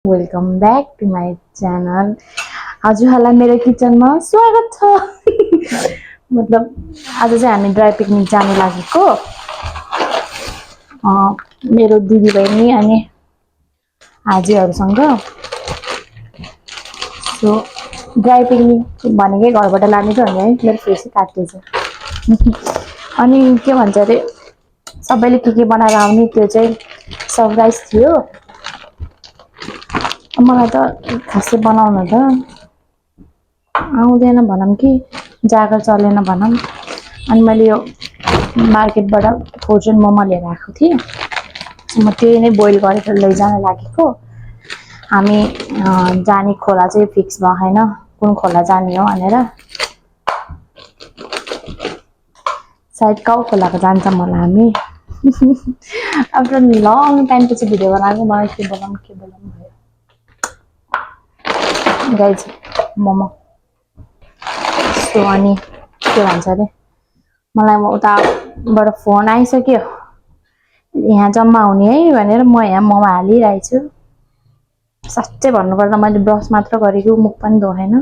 Welcome back to my channel. हजुरहरूलाई मेरो किचनमा स्वागत छ। मतलब आज चाहिँ हामी ड्राई पिकनिक जानु लागेको मेरो दिदी बहिनी अनि आजीहरूसँग। सो ड्राई पिकनिक भनेकै घरबाट लाने चाहिँ होइन है, मेरो फेसै काट्दैछ। अनि के भन्छ अरे सबैले के बनाएर आउने त्यो चाहिँ सरप्राइज थियो। मलाई त खासै बनाउन त आउँदैन भनौँ कि जागर चलेन भनौँ। अनि मैले यो मार्केटबाट फ्रोजन मोमो लिएर आएको थिएँ। म त्यही नै बोइल गरेर लैजान लागेको। हामी जाने खोला चाहिँ फिक्स भएन, कुन खोला जाने हो भनेर। सायद काउ खोलाको जान्छ मलाई हामी। आफ्टर लङ टाइम पछि भिडियो बनाएको। मलाई के बोलाउँ भयो गाइज मोमो। सो अनि के भन्छ अरे मलाई उताबाट फोन आइसक्यो, यहाँ जम्मा हुने है भनेर। म यहाँ मोमो हालिरहेको छु। साँच्चै भन्नुपर्दा मैले ब्रस मात्र गरेको, मुख पनि धोएन।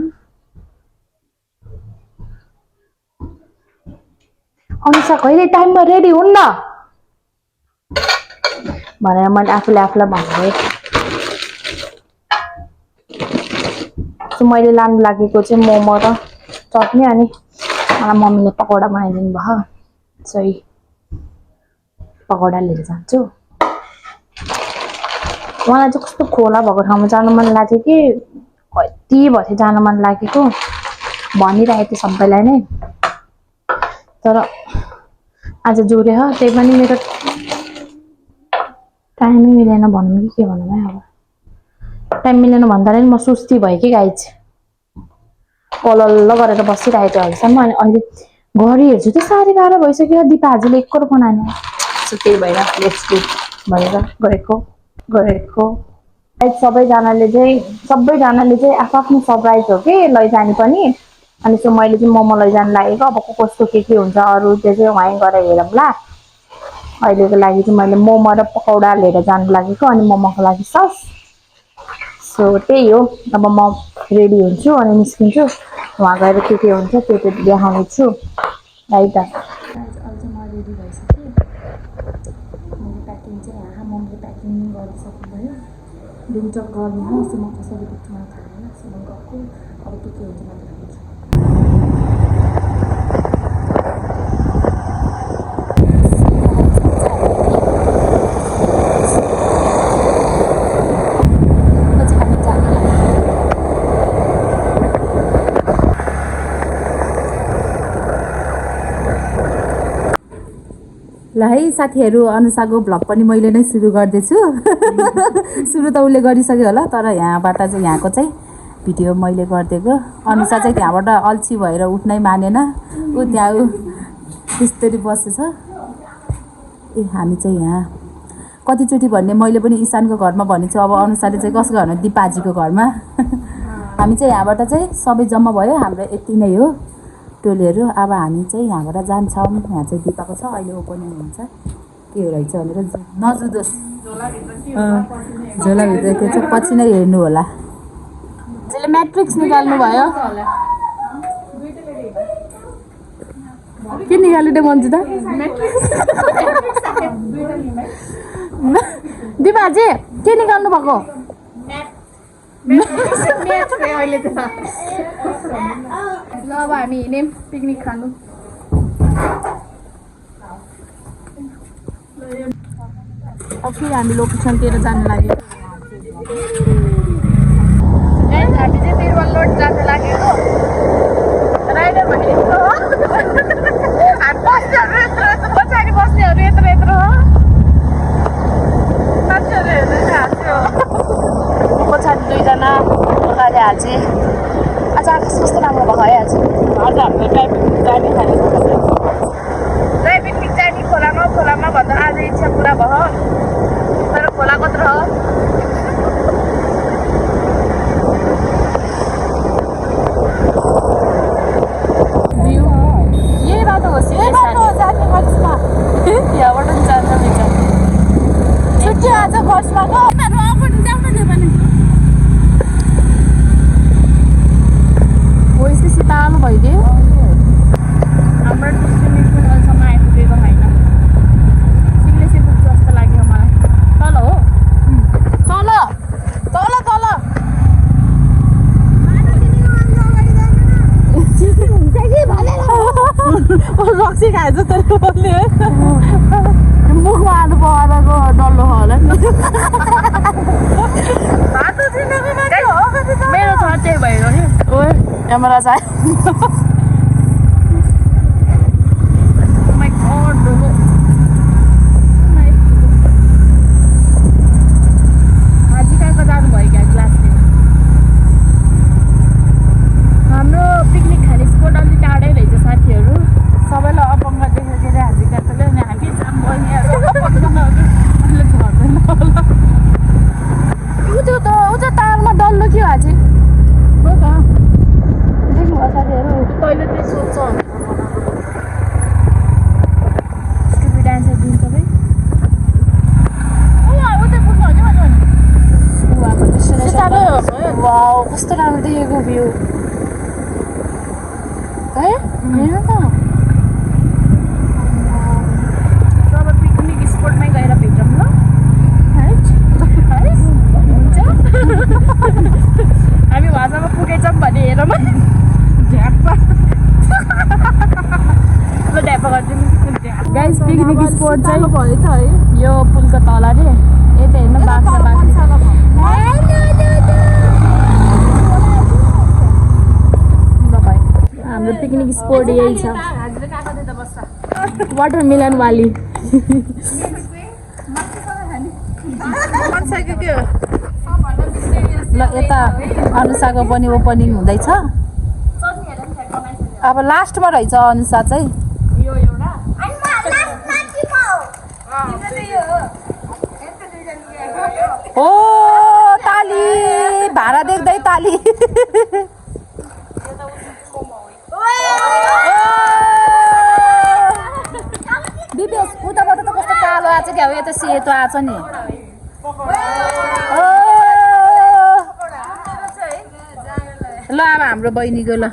अनुसा कहिले टाइममा रेडी हुन्न भनेर मैले आफूलाई भन्दै। मैले लानु लागेको चाहिँ मोमो र चटनी। अनि मलाई मम्मीले पकौडा बनाइदिनु भयो। सही पकौडा लिएर जान्छु। मलाई चाहिँ कस्तो खोला भएको ठाउँमा जानु मन लाग्यो कि कति भयो जानु मन लागेको भनिरहेको थिएँ सबैलाई नै। तर आज जोड्यो त्यही पनि मेरो टाइमै मिलेन भनौँ कि के भनौँ है। अब टाइम मिलेन भन्दा नि म सुस्ती भयो कि गाइज। पलल्ल गरेर बसिरहेको थियो अहिलेसम्म। अनि अहिले घडी हेर्छु त 12:30 भइसक्यो। दिपाजीले एक करोड बनाएन। सो त्यही भएर लेट्स डु भनेर गएको। सबैजनाले चाहिँ आफ्नो सरप्राइज हो कि लैजाने पनि। अनि सो मैले चाहिँ मोमो लैजानु लागेको। अब कस्तो के हुन्छ अरू त्यो चाहिँ वहीँ गएर हेरौँला। अहिलेको लागि चाहिँ मैले मोमो र पकौडा लिएर जानु लागेको। अनि मोमोको लागि सस। सो त्यही हो। अब म रेडी हुन्छु अनि निस्किन्छु। वहाँ गएर के हुन्छ त्यो देखाउने छु है त। अहिले म रेडी भइसकेँ। मैले प्याकिङ चाहिँ यहाँ मम्मीले प्याकिङ गरिसक्नुभयो। विन्टर गर्मी हो। सो म कसरी देख्छु मलाई थाहा छैन। सो म गएको। अब के हुन्छ म देखाउँछु। ल है साथीहरू, अनुसाको भ्लग पनि मैले नै सुरु गर्दैछु। सुरु त उसले गरिसक्यो होला, तर यहाँबाट चाहिँ यहाँको चाहिँ भिडियो मैले गरिदिएको। अनुसा चाहिँ त्यहाँबाट अल्छी भएर उठ्नै मानेन। ऊ त्यहाँ त्यस्तरी बसेछ। ए हामी चाहिँ यहाँ कतिचोटि भन्ने मैले पनि ईशानको घरमा भनिन्छु। अब अनुसारले चाहिँ कसको घरमा? दिपाजीको घरमा। हामी चाहिँ यहाँबाट चाहिँ सबै जम्मा भयो। हाम्रो यति नै हो टोलीहरू। अब हामी चाहिँ यहाँबाट जान्छौँ। यहाँ चाहिँ दिपाको छ अहिले ओपनिङ हुन्छ के रहेछ भनेर नजुदोस्। झोलाभित्र के छ पछि नै हेर्नु होला। जसले म्याट्रिक्स निकाल्नु भयो के निकाल्नु दे मन्जु त? दिपाजी के निकाल्नु भएको? ल अब हामी हिँड्यौँ पिकनिक खानु। अब फेरि हामी लोकेसनतिर जानु लाग्यो। हामी चाहिँ तिरुवल रोड जानु लागेको। राइडर भने यत्रो हो। हामी बस्नेहरू यत्रो यत्रो, पछाडि बस्नेहरू यत्रो यत्रो हो। साथीहरू हेर्नु चाहिँ हाँस्यो। पछाडि दुईजना अगाडि हाजे। आज आकाश कस्तो राम्रो भएको है। आज हामीले ड्राई पिकनिक जाने थालेको। ड्राई पिकनिक जाने खोलामा भन्दा आज इच्छा पुरा भयो। तर खोला कत्रो हो। यही बाटो हो। यहाँबाट पनि जान्छ। छुट्टी आज बसमा गयो। रक्सी खाए जस्तो बोल्ने है मुखमा आलु पकाएको डल्लो होला नि मेरो छ त्यही भएर नि ओए क्यामेरा छ कस्तो राम्रो देखेको भ्यू है हेर त अब पिकनिक स्पोटमै गएर भेटौँ ल हुन्छ हामी भाषामा पुगेछौँ भने हेरौँ ढ्याप्पा ल ढ्याप्पा गरिदिनु गाइस पिकनिक स्पोट चाहिँ भयो त है यो पुलको तल रे यतै हेर्नु बाक्सा हाम्रो पिकनिक स्पोट यही छ वाटरमेलन वाली ल यता अनुसाको पनि ओपनिङ हुँदैछ अब लास्टमा रहेछ अनुसा चाहिँ ओ ताली भाडा देख्दै ताली दिपेश उताबाट त कस्तो कालो आएको छ क्या यता सेतो आएको नि ल अब हाम्रो बहिनीको ल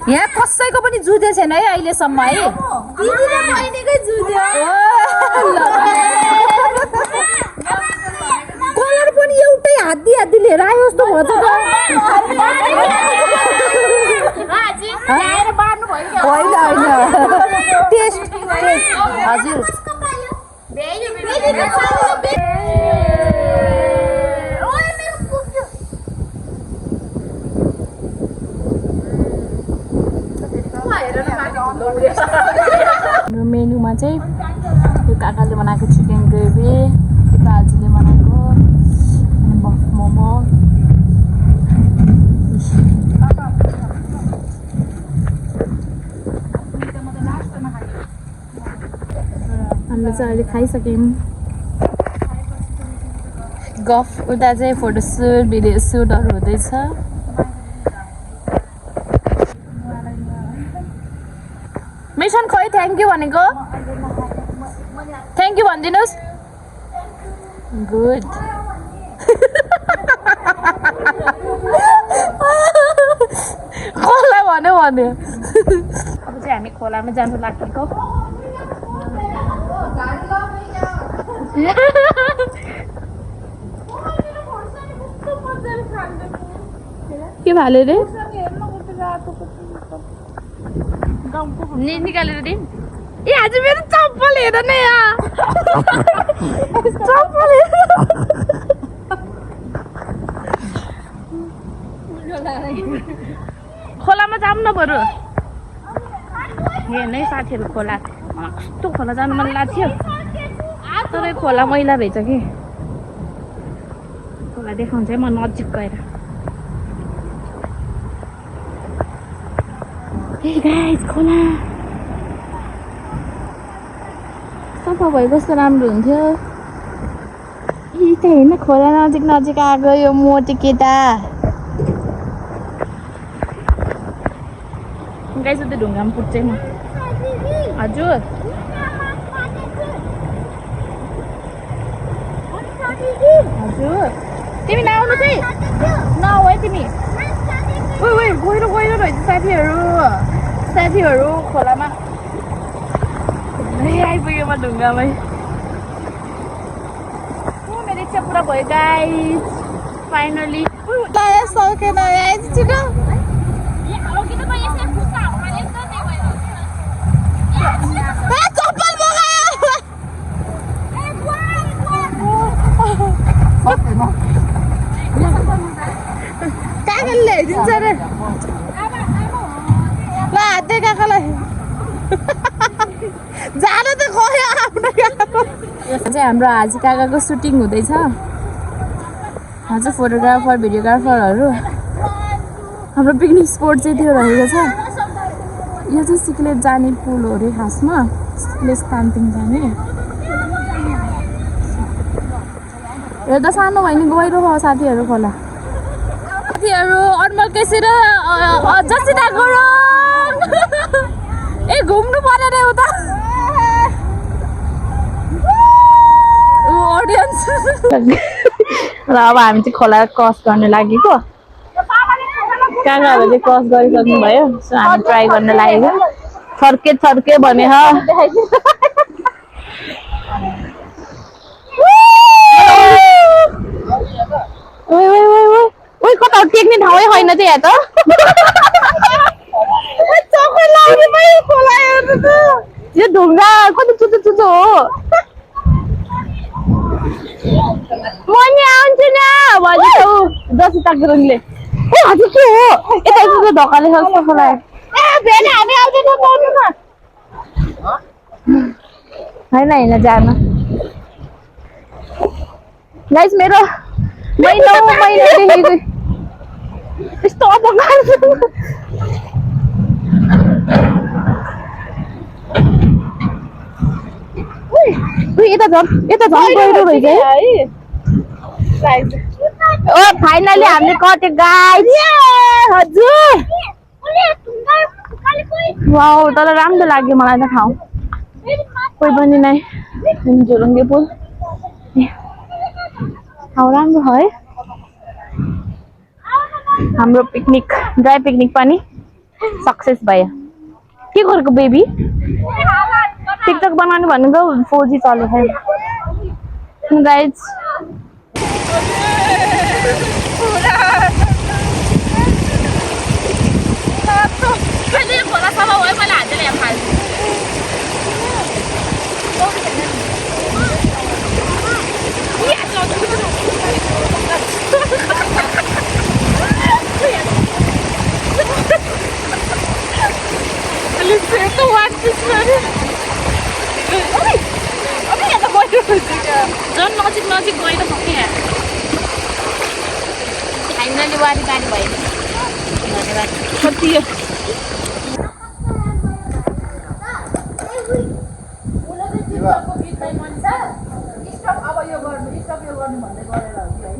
यहाँ कसैको पनि जुधे छैन है अहिलेसम्म है कलर पनि एउटै हात्ती हात्ती लिएर आयो जस्तो भयो त होइन होइन टेस्ट हजुर हाम्रो मेन्यूमा चाहिँ यो काकाले बनाएको चिकन ग्रेभी दाजुले बनाएको मोमो हामीले चाहिँ अहिले खाइसक्यौँ गफ उता चाहिँ फोटोसुट भिडियो सुटहरू हुँदैछ मिसन खोइ थ्याङ्क यू भनेको थ्याङ्क यू भनिदिनुहोस् गुड कसलाई भन्यो भन्यो अब चाहिँ हामी खोलामा जानु लागेको के भाले रे निकालेर दिन ए आज मेरो चप्पल हेर न यहाँ चप्पल खोलामा जाऊँ न बरु हेर्नै साथीहरू खोला कस्तो खोला जानु मन लाग्थ्यो तर खोला मैला रहेछ कि खोला देखाउँछ है म नजिक गएर Hey guys, खोला सफा भए कस्तो राम्रो हुन्थ्यो त्यही होइन खोला नजिक नजिक आएको यो मोटी केटा गाइस उतै ढुङ्गामा पुग्छ म हजुर हजुर तिमी नआउनु चाहिँ नआऊ है तिमी ओइ गहिरो गहिरो रहेछ साथीहरू खोलामा आइपुग्यो म ढुङ्गामै मेरो इच्छा पुरा भयो गाइस फाइनली सकेन छिटो चप्पल मगायो काकाले ल्याइदिन्छ रे ल हाते काकालाई जान त गयो आफ्नो चाहिँ हाम्रो हाजी काकाको सुटिङ हुँदैछ आज फोटोग्राफर भिडियोग्राफरहरू हाम्रो पिकनिक स्पोट चाहिँ त्यो रहेको छ यो चाहिँ सिक्लेट जाने पुल हो अरे खासमा सिक्लेट तानतिङ जाने यो त सानो भयो नि गहिरो हो साथीहरू खोला साथीहरू अनमल केसी र जसिता गुरुङ ए घुम्नु पर्यो रे उता ऑडियन्स र अब हामी चाहिँ खोला क्रस गर्न लागेको काकाहरूले चाहिँ क्रस गरिसक्नु भयो सो हामी ट्राई गर्न लागेको छर्के छर्के भने कता टेक्ने ठाउँै होइन चाहिँ यहाँ त यो ढुङ्गा कति चुचो चुचो हो म नि आउँछु न भन्छ जसिता गुरुङले ए हजुर के हो यता यता धक्काले सक्छ खोला ए भेन हामी आउँदैन पाउनु न होइन जान गाइस मेरो महिनादेखि यस्तो अपकार यता झन् गहिरो रहेछ है ओ फाइनली हामीले कट्यो गाइस हजुर वाउ तर राम्रो लाग्यो मलाई त ठाउँ कोही पनि नै झोलुङ्गे पुल ठाउँ राम्रो है हाम्रो पिकनिक ड्राई पिकनिक पनि सक्सेस भयो के गरेको बेबी टिकटक बनाउनु भनेको फौजी चल्यो है गाइस झन् नजिक नजिक गएर सक्ने फाइनली वारी गाडी भयो धन्यवाद कति यो अब यो गर्नु भन्दै गरेर हो कि है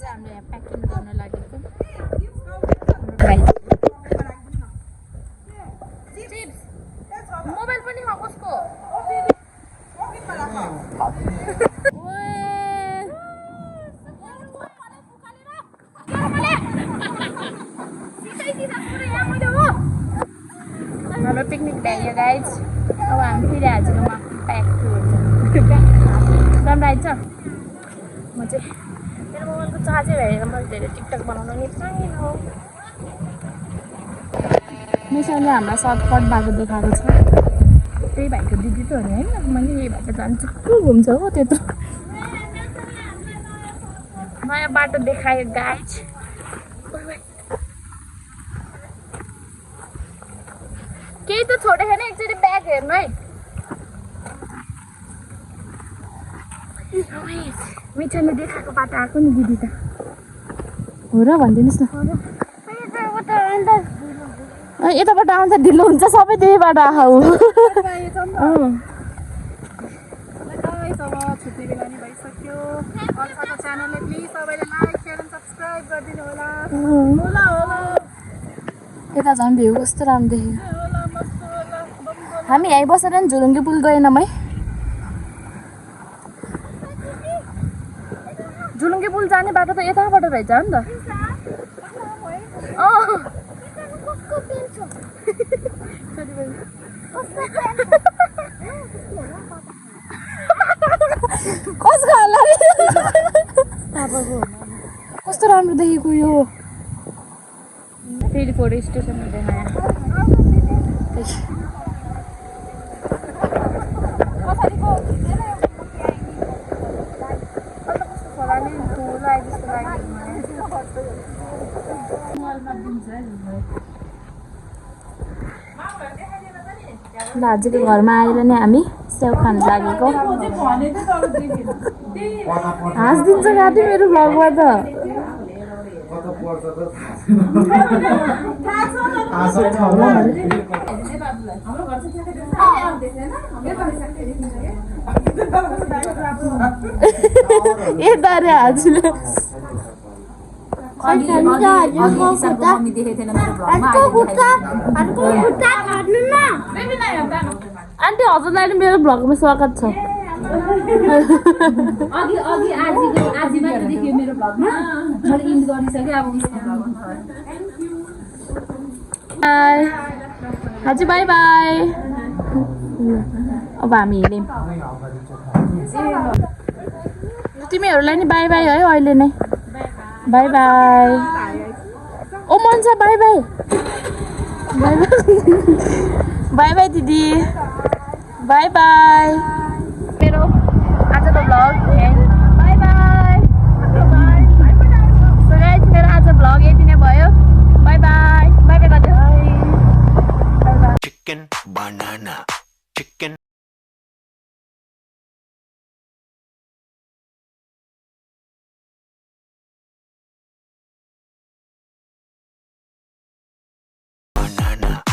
हामीले प्याकिङ गर्न लागेको मोबाइल पनि कसको हाम्रो पिकनिक भ्याइयो गाइज अब हामी फेरि हाजिरोमा प्याक राम्रो आइन्छ म चाहिँ मेरो मोबाइलको चार्जै भएर मैले धेरै टिकटक बनाउनु नि पाएन मिसाले हामीलाई सर्टकट बाटो देखाएको छ त्यही भाइको दिदी त हो नि होइन मैले यही भाइ त जान्छु को घुम्छ हो त्यत्रो नयाँ बाटो देखायो गाइज केही त छोडेको छैन एकचोटि ब्याग हेर्नु है मिठाले देखाएको बाटो आएको नि दिदी त हो र भनिदिनुहोस् न यताबाट आउँछ ढिलो हुन्छ सबै त्यहीबाट आऊ छुट्ने बेला नि भइसक्यो अल्फाको च्यानलले प्लिज सबैले लाइक सेयर एन्ड सब्स्क्राइब गरिदिनु होला यता झन् भ्यू कस्तो राम्रो देख्यो हामी यहीँ बसेर नि झुलुङ्गे पुल गएनौँ है झुलुङ्गे पुल जाने बाटो त यताबाट रहेछ नि त कसको कस्तो राम्रो देखेको यो फेरि फोटो स्टेसनमा देखाएँ दाजुको घरमा आएर नै हामी स्याउ खान लागेको हाँसिदिन्छ काटी मेरो भ्लगमा त ए दारे हजुरले आन्टी हजुरलाई नि मेरो भ्लगमा स्वागत छ हजुर बाई बाई अब हामी हिँड्यौँ तिमीहरूलाई नि बाई बाई है अहिले नै by by oh Mansa by by by by by by दिदी बाई बाई मेरो आजको vlog by by so guys मेरो आज भ्लग यति नै भयो बाई बाई बाई बाई दाजु Chicken banana. Chicken. Banana.